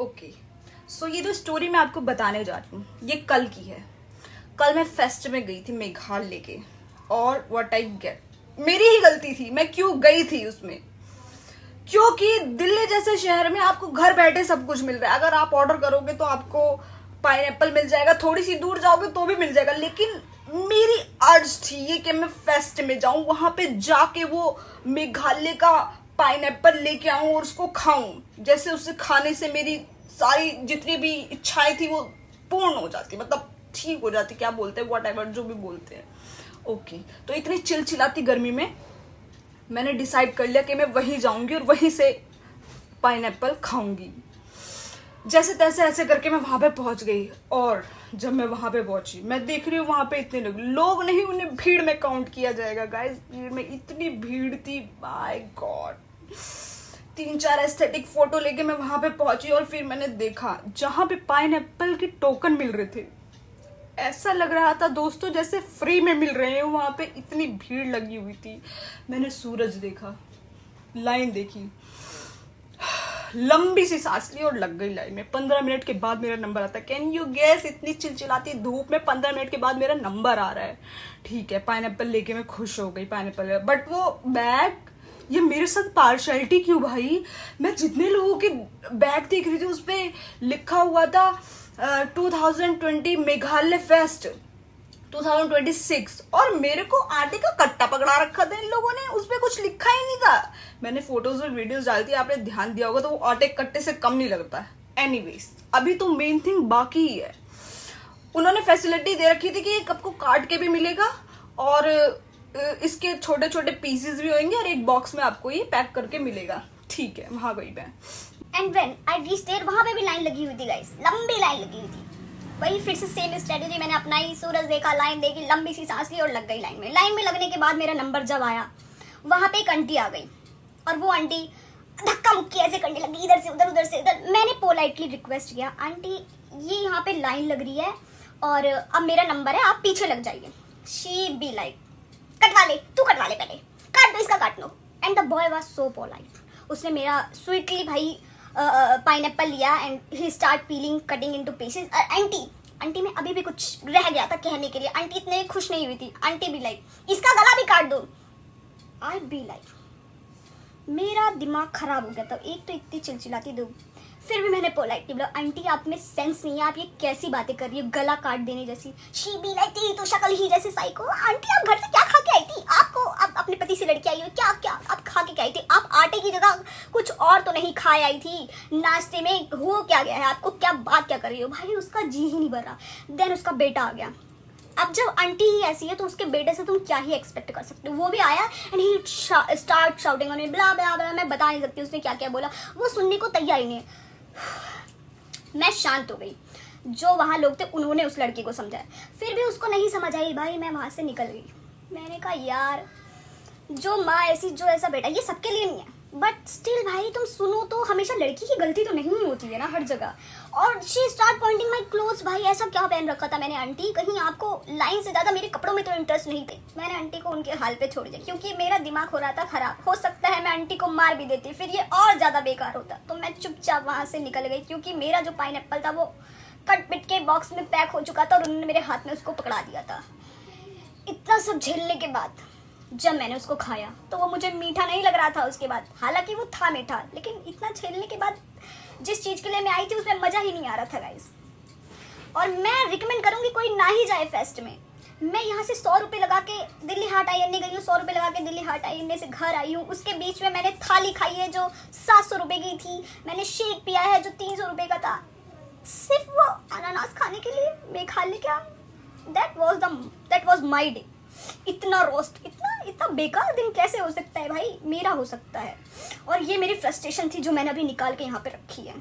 Okay, सो ये जो story मैं आपको बताने जा रही हूँ ये कल की है। कल मैं फेस्ट में गई थी मेघालय के, और व्हाट आई गेट, मेरी ही गलती थी, मैं क्यों गई थी उसमें, क्योंकि दिल्ली जैसे शहर में आपको घर बैठे सब कुछ मिल रहा है। अगर आप ऑर्डर करोगे तो आपको पाइनएप्पल मिल जाएगा, थोड़ी सी दूर जाओगे तो भी मिल जाएगा। लेकिन मेरी अर्ज थी ये कि मैं फेस्ट में जाऊं, वहां पे जाके वो मेघालय का पाइनएप्पल लेके आऊं और उसको खाऊं। जैसे उसे खाने से मेरी सारी जितनी भी इच्छाएं थी वो पूर्ण हो जाती, मतलब ठीक हो जाती, क्या बोलते हैं, व्हाटएवर जो भी बोलते हैं। ओके, तो इतनी चिलचिलाती गर्मी में मैंने डिसाइड कर लिया कि मैं वहीं जाऊंगी और वहीं से पाइनएप्पल खाऊंगी। जैसे तैसे ऐसे करके मैं वहां पे पहुंच गई, और जब मैं वहां पे पहुंची मैं देख रही हूँ वहां पे इतने लोग नहीं, उन्हें भीड़ में काउंट किया जाएगा गाइस। भीड़ में इतनी भीड़ थी, माय गॉड। 3-4 एस्थेटिक फोटो लेके मैं वहां पे पहुंची, और फिर मैंने देखा जहां पे पाइनएप्पल के टोकन मिल रहे थे, ऐसा लग रहा था दोस्तों जैसे फ्री में मिल रहे हैं। वहां पे इतनी भीड़ लगी हुई थी। मैंने सूरज देखा, लाइन देखी, लंबी सी सांस ली और लग गई लाइन में। 15 मिनट के बाद मेरा नंबर आता है। कैन यू गेस, इतनी चिलचिलाती धूप में 15 मिनट के बाद मेरा नंबर आ रहा है। ठीक है, पाइनएप्पल लेके मैं खुश हो गई, पाइनएप्पल। बट वो बैग, ये मेरे साथ पार्शलिटी क्यों भाई? मैं जितने लोगों के बैग देख रही थी उस पर लिखा हुआ था 2020 मेघालय फेस्ट 2026, और मेरे को आटे का कट्टा पकड़ा रखा था इन लोगों ने, उसपे कुछ लिखा ही नहीं था। मैंने फोटोज और वीडियोस डालती, आपने ध्यान दिया होगा, तो वो आटे कट्टे से कम नहीं लगता है। एनीवेज, अभी तो मेन थिंग बाकी ही है। उन्होंने फैसिलिटी दे रखी थी कि एक आपको काट के भी मिलेगा, और इसके छोटे छोटे पीसेस भी होंगे, और एक बॉक्स में आपको ये पैक करके मिलेगा। ठीक है, वहां गई मैं। And when I reached there, वहां पे भी लाइन लगी हुई थी गाइस, लंबी लाइन लगी हुई थी। वही फिर से सेम स्ट्रेटेजी मैंने अपनाई, सूरज देखा, लाइन देखी, लंबी सी सांस ली और लग गई लाइन में। लाइन में लगने के बाद मेरा नंबर जब आया, वहां पे एक आंटी आ गई, और वो आंटी धक्का मुक्की ऐसे करने लगी, इधर से उधर से इधर। मैंने पोलाइटली रिक्वेस्ट किया, आंटी ये यहाँ पे लाइन लग रही है और अब मेरा नंबर है, आप पीछे लग जाइए। शी बी लाइक, कटवा ले, तू कटवा ले, पहले काट दो, इसका काट लो। And the boy was so polite, उसने मेरा स्वीटली भाई पाइनएप्पल लिया and he start peeling, cutting into pieces. Aunty में अभी भी कुछ रह गया था कहने के लिए। आंटी इतने खुश नहीं हुई थी। आंटी भी लाइक, इसका गला भी काट दो। आई बी लाइक, मेरा दिमाग खराब हो गया था। एक तो इतनी चिलचिलाती धूप, फिर भी मैंने पोलाइटली बोला, आंटी आप में सेंस नहीं है, आप ये कैसी बातें कर रही हो, गला काट देने जैसी। शी बी लाइक, तेरी तो शक्ल ही जैसे साइको। आंटी आप घर से क्या खा के आई थी? आपको आप अपने पति से लड़के आई हो क्या? क्या आप खा के आई थी? आप आटे की जगह कुछ और तो नहीं खाए आई थी? नाश्ते में हो क्या गया है आपको? क्या बात क्या कर रही हो भाई? उसका जी ही नहीं भर रहा। देन उसका बेटा आ गया। अब जब आंटी ही ऐसी है तो उसके बेटे से तुम क्या ही एक्सपेक्ट कर सकते हो? वो भी आया and he start shouting on me, blah blah blah. मैं बता नहीं सकती उसने क्या क्या बोला, वो सुनने को तैयार ही नहीं है। मैं शांत हो गई। जो वहां लोग थे उन्होंने उस लड़की को समझाया, फिर भी उसको नहीं समझ आई भाई। मैं वहां से निकल गई। मैंने कहा यार, जो माँ ऐसी, जो ऐसा बेटा, ये सबके लिए नहीं है, बट स्टिल भाई तुम सुनो तो, हमेशा लड़की की गलती तो नहीं होती है ना हर जगह। और she start pointing my clothes. भाई ऐसा क्या पहन रखा था मैंने? आंटी कहीं आपको लाइन से ज्यादा मेरे कपड़ों में तो इंटरेस्ट नहीं थे? मैंने आंटी को उनके हाल पे छोड़ दिया, क्योंकि मेरा दिमाग हो रहा था खराब। हो सकता है मैं आंटी को मार भी देती, फिर ये और ज्यादा बेकार होता। तो मैं चुपचाप वहां से निकल गई, क्योंकि मेरा जो पाइनएप्पल था वो कट पिट के बॉक्स में पैक हो चुका था, और उन्होंने मेरे हाथ में उसको पकड़ा दिया था। इतना सब झेलने के बाद जब मैंने उसको खाया तो वो मुझे मीठा नहीं लग रहा था उसके बाद। हालांकि वो था मीठा, लेकिन इतना झेलने के बाद जिस चीज़ के लिए मैं आई थी उसमें मज़ा ही नहीं आ रहा था गाइस। और मैं रिकमेंड करूँगी कोई ना ही जाए फेस्ट में। मैं यहाँ से 100 रुपये लगा के दिल्ली हाट आई अन्ने गई हूँ, 100 रुपये लगा के दिल्ली हाट आई अन्ने से घर आई हूँ। उसके बीच में मैंने थाली खाई है जो 700 रुपये की थी, मैंने शेक पिया है जो 300 रुपये का था, सिर्फ वो अनानास खाने के लिए मेघालय का। That was my day. इतना रोस्ट, इतना बेकार दिन कैसे हो सकता है भाई? मेरा हो सकता है। और ये मेरी फ्रस्ट्रेशन थी जो मैंने अभी निकाल के यहाँ पे रखी है।